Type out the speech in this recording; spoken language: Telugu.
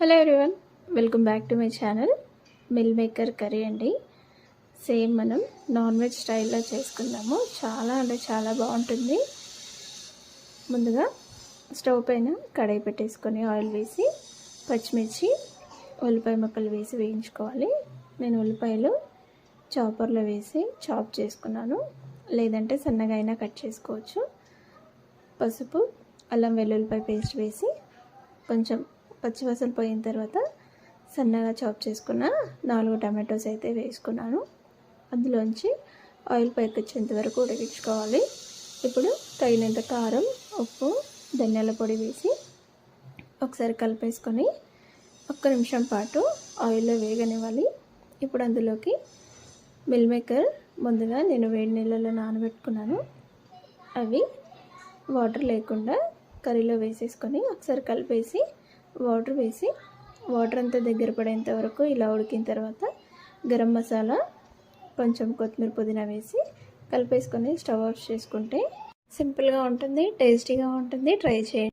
Hello everyone, welcome back to my channel. Meal maker curry అండి. సేమ్ మనం నాన్ వెజ్ స్టైల్లో చేసుకుందాము. చాలా బాగుంటుంది. ముందుగా స్టవ్ పైన కడాయి పెట్టేసుకొని ఆయిల్ వేసి పచ్చిమిర్చి ఉల్లిపాయ ముక్కలు వేసి వేయించుకోవాలి. నేను ఉల్లిపాయలు చాపర్లో వేసి చాప్ చేసుకున్నాను, లేదంటే సన్నగా అయినా కట్ చేసుకోవచ్చు. పసుపు, అల్లం వెల్లుల్లిపాయ పేస్ట్ వేసి కొంచెం పచ్చివాసన పోయిన తర్వాత సన్నగా చాప్ చేసుకున్న 4 టమాటోస్ అయితే వేసుకున్నాను. అందులోంచి ఆయిల్ పైకి వచ్చేంత వరకు ఉడికించుకోవాలి. ఇప్పుడు తగినంత కారం, ఉప్పు, ధనియాల పొడి వేసి ఒకసారి కలిపేసుకొని 1 నిమిషం పాటు ఆయిల్లో వేగనివ్వాలి. ఇప్పుడు అందులోకి మిల్ మేకర్ ముందుగా నేను వేడి నీళ్ళలో నానబెట్టుకున్నాను. అవి వాటర్ లేకుండా కర్రీలో వేసేసుకొని ఒకసారి కలిపేసి వాటర్ అంతా దగ్గర పడేంత వరకు ఇలా ఉడికిన తర్వాత గరం మసాలా, కొంచెం కొత్తిమీర, పుదీనా వేసి కలిపేసుకొని స్టవ్ ఆఫ్ చేసుకుంటే సింపుల్గా ఉంటుంది, టేస్టీగా ఉంటుంది. ట్రై చేయండి.